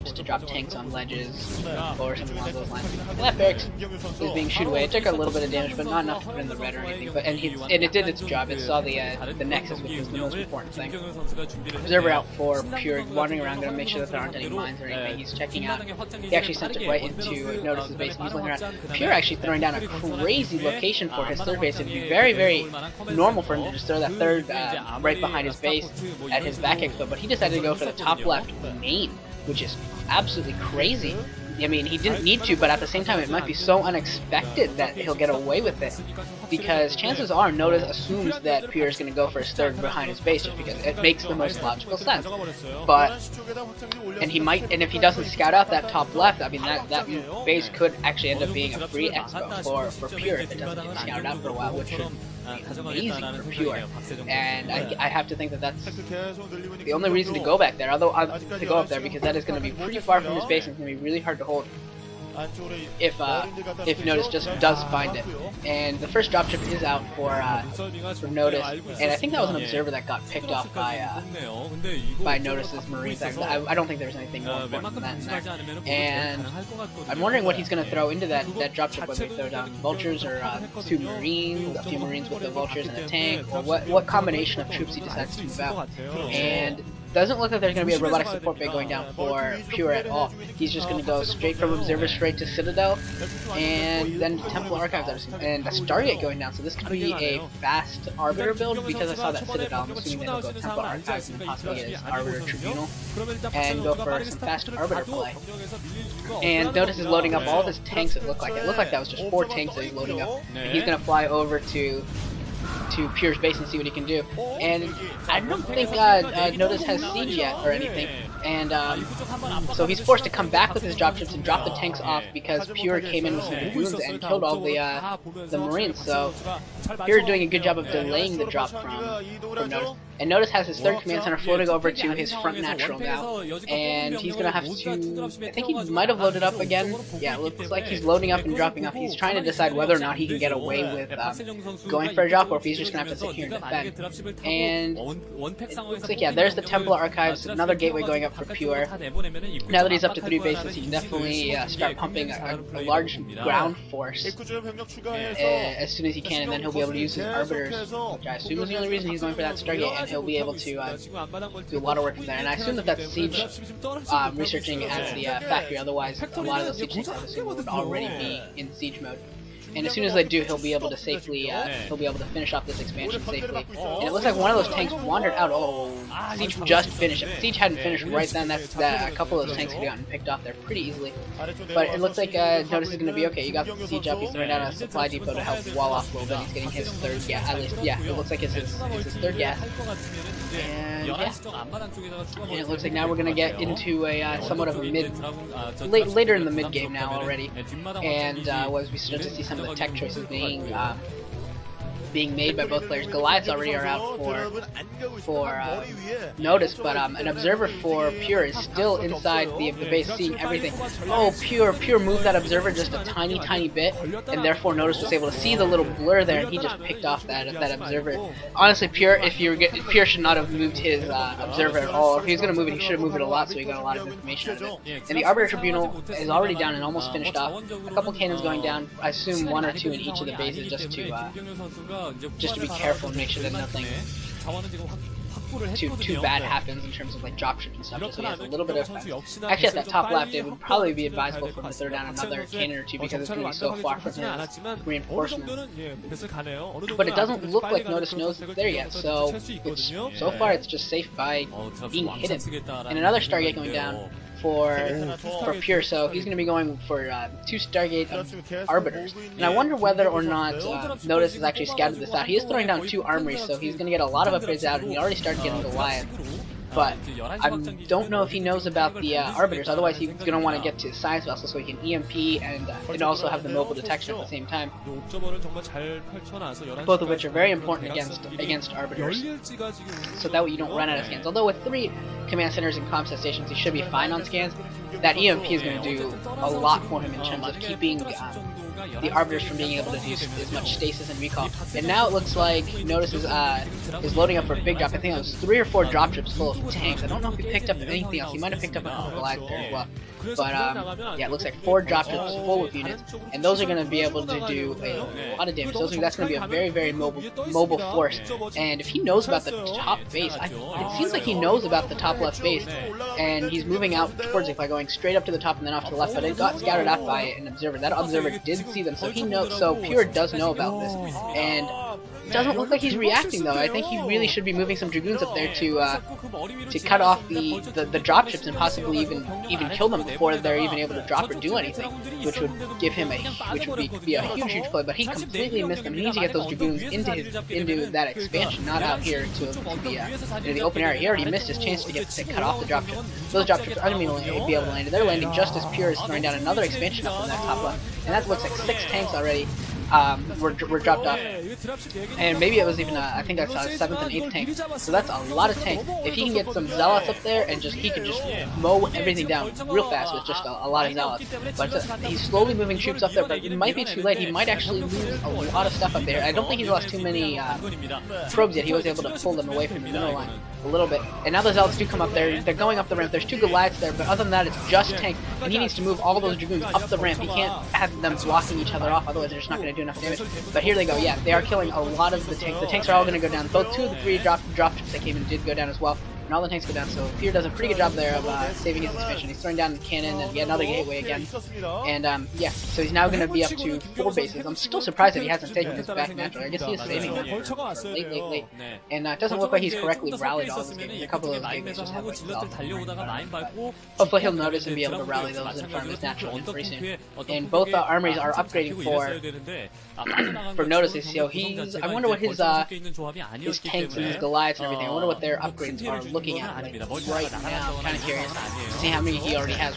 just to drop tanks on ledges or something along those lines. And that barracks is being shooed away. It took a little bit of damage, but not enough to put in the red or anything. But and it did its job. It saw the nexus, which was the most important thing. Observer out for Pure, wandering around, gonna make sure that there aren't any mines or anything. He's checking out. He actually sent it right into Notice's base, and he's looking around. Pure actually throwing down a crazy location for his third base. It'd be very, very normal for him to just throw that third right behind his base at his back expo, but he decided to go for the top left main, which is absolutely crazy. I mean, he didn't need to, but at the same time, it might be so unexpected that he'll get away with it. Because chances are, Notice assumes that Pure is going to go for his third behind his base, just because it makes the most logical sense. But, and if he doesn't scout out that top left, I mean, that base could actually end up being a free expo for Pure if it doesn't get scouted out for a while, which should be amazing for Pure. And I have to think that that's the only reason to go back there, to go up there, because that is going to be pretty far from his base and it's going to be really hard to hold if Notice just does find it. And the first dropship is out for Notice, and I think that was an observer that got picked off by Notice's Marines. I don't think there's anything more important than that in there. And I'm wondering what he's going to throw into that dropship, whether he throw down vultures or two Marines, a few Marines with the vultures and a tank, or what combination of troops he decides to move out. And doesn't look like there's going to be a robotic support bay going down for Pure at all. He's just going to go straight from Observer straight to Citadel, and then Temple Archives, and a Stargate going down. So this could be a fast Arbiter build, because I saw that Citadel. I'm assuming that he'll go Temple Archives and possibly get his Arbiter Tribunal, and go for some fast Arbiter play. And Notice is loading up all of his tanks, it looked like. It looked like that was just 4 tanks that he's loading up. And he's going to fly over to Pure's base and see what he can do. And I don't think Notice has siege yet or anything, and so he's forced to come back with his dropships and drop the tanks off, because Pure came in with some dragoons and killed all the Marines. So Pure doing a good job of delaying the drop from Notice. And Notice has his third command center floating over to his front natural now, and he's gonna have to, I think he might have loaded up again. Yeah, it looks like he's loading up and dropping up. He's trying to decide whether or not he can get away with going for a drop, or if he's just gonna have to sit here and defend. And it looks like, yeah, there's the Templar Archives, another gateway going up for Pure. Now that he's up to 3 bases, he can definitely start pumping a large ground force as soon as he can, and then he'll be able to use his Arbiters, which I assume is the only reason he's going for that Stargate, and he'll be able to do a lot of work from there. And I assume that that's Siege researching at the factory, otherwise a lot of those Siege tanks I assume would already be in Siege mode. And as soon as they do, he'll be able to safely, finish off this expansion safely. And it looks like one of those tanks wandered out. Oh, Siege just finished. If Siege hadn't finished right then, a couple of those tanks could have gotten picked off there pretty easily. But it looks like Notice is going to be okay. You got the Siege up. He's throwing down a supply depot to help wall off a little bit. He's getting his third gas. At least, yeah, it looks like it's his third gas. And yeah, and it looks like now we're gonna get into a somewhat of a later in the mid game now already, and as we start to see some of the tech choices being made by both players. Goliaths already are out for Notice, but an observer for Pure is still inside the base, seeing everything. Oh, Pure moved that observer just a tiny bit, and therefore Notice was able to see the little blur there, and he just picked off that observer. Honestly, Pure should not have moved his observer at all. If he was going to move it, he should have moved it a lot, so he got a lot of information out of it. And the Arbiter Tribunal is already down and almost finished off. A couple cannons going down. I assume 1 or 2 in each of the bases, just to be careful and make sure that nothing too bad happens in terms of like dropships and stuff. So he has a little bit of effect. Actually, at that top left, it would probably be advisable for him to throw down another cannon or 2, because it's going to be so far from his reinforcement. But it doesn't look like Notice knows it's there yet, so far it's just safe by being hidden. And another Stargate going down for Pure, so he's going to be going for 2 Stargate Arbiters. And I wonder whether or not Notice has actually scouted this out. He is throwing down 2 armories, so he's going to get a lot of upgrades out, and he already started getting Goliath. But I don't know if he knows about the Arbiters, otherwise he's going to want to get to Science Vessel so he can EMP and also have the mobile detection at the same time. Both of which are very important against Arbiters, so that way you don't run out of scans. Although with 3 command centers and comset stations, he should be fine on scans. That EMP is going to do a lot for him in terms of keeping the Arbiters from being able to do as much stasis and recall. And now it looks like Notice is loading up for a big drop. I think it was 3 or 4 drop ships full of tanks. I don't know if he picked up anything else. He might have picked up a couple Goliaths there as well. But yeah, it looks like 4 drop ships full of units, and those are going to be able to do a lot of damage. That's going to be a very, very mobile force. And if he knows about the top base, it seems like he knows about the top left base, and he's moving out towards it by going straight up to the top and then off to the left. But it got scouted out by an observer. That observer did see them, so he knows. So Pure does know about this, and it doesn't look like he's reacting though. I think he really should be moving some Dragoons up there to cut off the dropships and possibly even kill them before they're even able to drop or do anything, which would give him which would be a huge play. But he completely missed them. He needs to get those Dragoons into that expansion, not out here to the open area. He already missed his chance to cut off the dropship. Those dropships aren't going to be able to land. They're landing just as Pure is throwing down another expansion up on that top left, and that looks like 6 tanks already. Were dropped off, and maybe it was even I think that's a 7th and 8th tank, so that's a lot of tanks. If he can get some zealots up there and he can just mow everything down real fast with just a lot of zealots. But he's slowly moving troops up there, but it might be too late. He might actually lose a lot of stuff up there. I don't think he's lost too many probes yet. He was able to pull them away from the middle line a little bit, and now the zealots do come up there. They're going up the ramp. There's 2 Goliaths there, but other than that, it's just tanks, and he needs to move all those Dragoons up the ramp. He can't have them blocking each other off, otherwise they're just not going to do enough damage. But here they go. Yeah, they are killing a lot of the tanks. The tanks are all going to go down. Both 2 of the 3 drop ships that came in did go down as well, and all the tanks go down. So Pure does a pretty good job there of saving his expansion. He's throwing down the cannon and yet another gateway again. And yeah, so he's now going to be up to 4 bases. I'm still surprised that he hasn't taken his back naturally. I guess he is saving them for late. And it doesn't look like he's correctly rallied all of his gateways. A couple of those gateways just have like hopefully he'll notice and be able to rally those and farm his natural pretty soon. And both armories are upgrading for Notice. So I wonder what his tanks and his Goliaths and everything, I wonder what their upgrades are looking at right now. I'm kind of curious to see how many he already has.